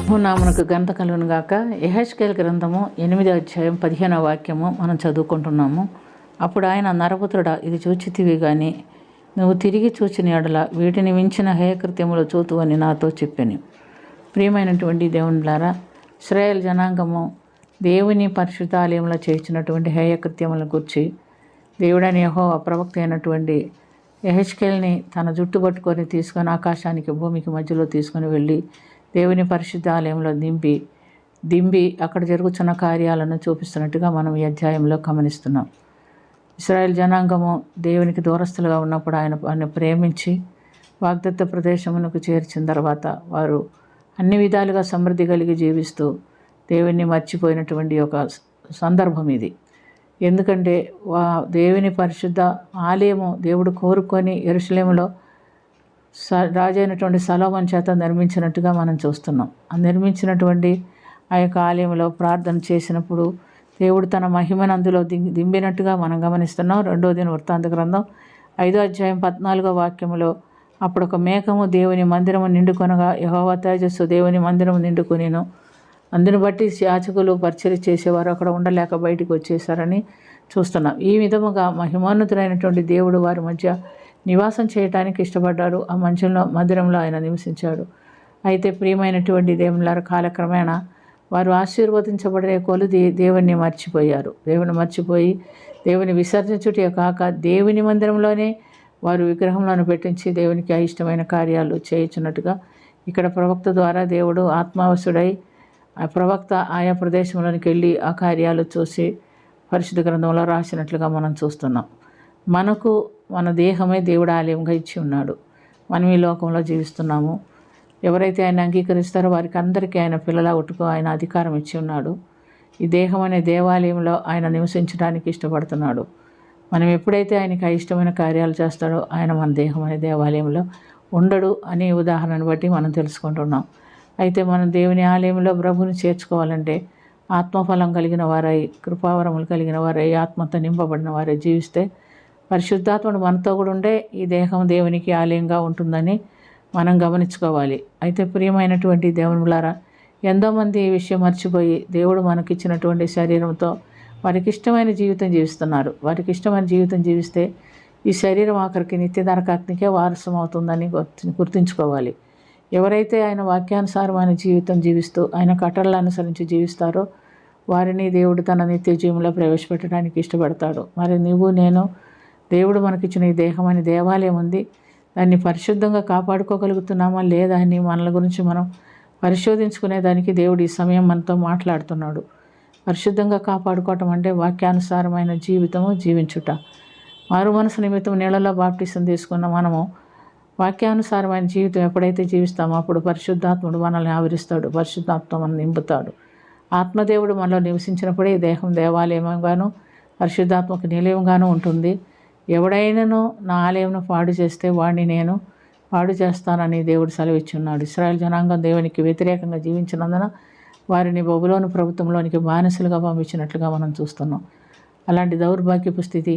ప్రభునామమునకు ఘనత కలుగును గాక. యెహెజ్కేలు గ్రంథము 8వ అధ్యాయం 15వ వాక్యము మనం చదువుకుంటున్నాము. అప్పుడు ఆయన, నరపుత్రుడా, ఇది చూచితివి గాని నువ్వు తిరిగి చూచిన ఎడల వీటిని మించిన హేయకృత్యములు చూతువు అని నాతో చెప్పాను. ప్రియమైనటువంటి దేవునిలారా, ఇశ్రాయేలు జనాంగము దేవుని పరిశుద్ధాలయంలో చేయించినటువంటి హేయకృత్యములను గురించి దేవుడైన యెహోవా ప్రవక్త అయినటువంటి యెహెజ్కేలుని తన జుట్టు పట్టుకొని తీసుకొని ఆకాశానికి భూమికి మధ్యలో తీసుకొని వెళ్ళి దేవుని పరిశుద్ధాలయంలో దింబి అక్కడ జరుగుతున్న కార్యాలను చూపిస్తున్నట్టుగా మనం ఈ అధ్యాయంలో గమనిస్తున్నాం. ఇశ్రాయేల్ జనాంగము దేవునికి దూరస్తులుగా ఉన్నప్పుడు ఆయన ప్రేమించి వాగ్దత్త ప్రదేశమునకు చేర్చిన తర్వాత వారు అన్ని విధాలుగా సమృద్ధి కలిగి జీవిస్తూ దేవుని మర్చిపోయినటువంటి ఒక సందర్భం ఇది. ఎందుకంటే దేవుని పరిశుద్ధ ఆలయము దేవుడు కోరుకొని యెరూషలేములో రాజైనటువంటి సొలొమోను చేత నిర్మించినట్టుగా మనం చూస్తున్నాం. ఆ నిర్మించినటువంటి ఆ యొక్క ఆలయంలో ప్రార్థన చేసినప్పుడు దేవుడు తన మహిమను అందులో దింపినట్టుగా మనం గమనిస్తున్నాం. 2వ దినవృత్తాంత గ్రంథం 5వ అధ్యాయం 14వ వాక్యములో, అప్పుడు ఒక మేఘము దేవుని మందిరము నిండుకొనగా యెహోవా తేజస్సు దేవుని మందిరము నిండుకొనెను. అందుని బట్టి యాజకులు పరిచర్య చేసేవారు అక్కడ ఉండలేక బయటికి వచ్చేసారని చూస్తున్నాం. ఈ విధముగా మహిమోన్నతుడైనటువంటి దేవుడు వారి మధ్య నివాసం చేయటానికి ఇష్టపడ్డాడు. ఆ మందిరంలో ఆయన నివసించాడు. అయితే ప్రియమైనటువంటి దేవునిలారా, కాలక్రమేణా వారు ఆశీర్వదించబడే కొలది దేవుని మర్చిపోయారు. దేవుని మర్చిపోయి దేవుని విసర్జించుటే కాక దేవుని మందిరంలోనే వారు విగ్రహంలోను పెట్టించి దేవునికి అయిష్టమైన కార్యాలు చేయించున్నట్టుగా ఇక్కడ ప్రవక్త ద్వారా దేవుడు ఆత్మావశుడై ఆ ప్రవక్త ఆయా ప్రదేశంలోనికి వెళ్ళి ఆ కార్యాలు చూసి పరిశుద్ధ గ్రంథంలో రాసినట్లుగా మనం చూస్తున్నాం. మనకు మన దేహమే దేవుడు ఆలయంగా ఇచ్చి ఉన్నాడు. మనం ఈ లోకంలో జీవిస్తున్నాము. ఎవరైతే ఆయన అంగీకరిస్తారో వారికి అందరికీ ఆయన పిల్లల ఒట్టుకు ఆయన అధికారం ఇచ్చి ఉన్నాడు. ఈ దేహం అనే దేవాలయంలో ఆయన నివసించడానికి ఇష్టపడుతున్నాడు. మనం ఎప్పుడైతే ఆయనకి ఇష్టమైన కార్యాలు చేస్తాడో ఆయన మన దేహం అనే దేవాలయంలో ఉండడు అనే ఉదాహరణను బట్టి మనం తెలుసుకుంటున్నాం. అయితే మనం దేవుని ఆలయంలో ప్రభుని చేర్చుకోవాలంటే ఆత్మఫలం కలిగిన వారై, కృపావరములు కలిగిన వారై, ఆత్మతో నింపబడిన వారై జీవిస్తే పరిశుద్ధాత్ముడు మనతో కూడా ఉండే ఈ దేహం దేవునికి ఆలయంగా ఉంటుందని మనం గమనించుకోవాలి. అయితే ప్రియమైనటువంటి దేవునిలారా, ఎంతోమంది ఈ విషయం మర్చిపోయి దేవుడు మనకిచ్చినటువంటి శరీరంతో వారికి ఇష్టమైన జీవితం జీవిస్తున్నారు. వారికి ఇష్టమైన జీవితం జీవిస్తే ఈ శరీరం ఆఖరికి నిత్య నరకాగ్నికే వారసం అవుతుందని గుర్తుంచుకోవాలి. ఎవరైతే ఆయన వాక్యానుసారమైన జీవితం జీవిస్తూ ఆయన కట్టడలను అనుసరించి జీవిస్తారో వారిని దేవుడు తన నిత్య జీవంలో ప్రవేశపెట్టడానికి ఇష్టపడతాడు. మరి నువ్వు నేను దేవుడు మనకిచ్చిన ఈ దేహం అనే దేవాలయం ఉంది. దాన్ని పరిశుద్ధంగా కాపాడుకోగలుగుతున్నామా లేదా అని మనల గురించి మనం పరిశోధించుకునేదానికి దేవుడు ఈ సమయం మనతో మాట్లాడుతున్నాడు. పరిశుద్ధంగా కాపాడుకోవటం అంటే వాక్యానుసారమైన జీవితము జీవించుట. మారు మనసు నిమిత్తం నీళ్ళలో బాప్టిసం తీసుకున్న మనము వాక్యానుసారమైన జీవితం ఎప్పుడైతే జీవిస్తామో అప్పుడు పరిశుద్ధాత్ముడు మనల్ని ఆవరిస్తాడు. పరిశుద్ధాత్మ మనల్ని నింపుతాడు. ఆత్మదేవుడు మనలో నివసించినప్పుడే ఈ దేహం దేవాలయంగాను పరిశుద్ధాత్మకు నిలయంగాను ఉంటుంది. ఎవడైనాను నా ఆలయంను పాడు చేస్తే వాడిని నేను పాడు చేస్తానని దేవుడు సెలవిచ్చున్నాడు. ఇశ్రాయేలు జనాంగం దేవునికి వ్యతిరేకంగా జీవించినందున వారిని బబులోను ప్రభుత్వంలోనికి బానిసలుగా పంపించినట్లుగా మనం చూస్తున్నాం. అలాంటి దౌర్భాగ్యపు స్థితి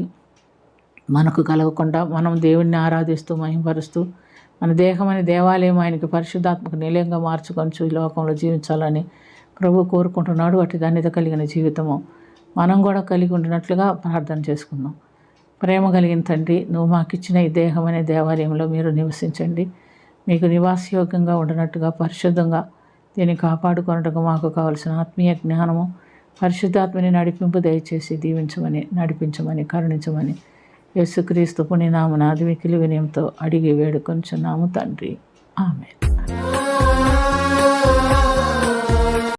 మనకు కలగకుండా మనం దేవుణ్ణి ఆరాధిస్తూ మహిమపరుస్తూ మన దేహం అనే దేవాలయం ఆయనకి పరిశుద్ధాత్మక నిలయంగా మార్చుకొని ఈ లోకంలో జీవించాలని ప్రభు కోరుకుంటున్నాడు. అటు ధన్యత కలిగిన జీవితము మనం కూడా కలిగి ఉండినట్లుగా ప్రార్థన చేసుకుందాం. ప్రేమ కలిగిన తండ్రి, నువ్వు మాకిచ్చిన ఈ దేహం అనే దేవాలయంలో మీరు నివసించండి. మీకు నివాసయోగ్యంగా ఉండనట్టుగా పరిశుద్ధంగా దీన్ని కాపాడుకున్నట్టుగా మాకు కావలసిన ఆత్మీయ జ్ఞానము, పరిశుద్ధాత్మని నడిపింపు దయచేసి దీవించమని, నడిపించమని, కరుణించమని యేసుక్రీస్తు పుణ్యనామమున మిక్కిలి వినయంతో అడిగి వేడుకొనుచున్నాము తండ్రి. ఆమేన్.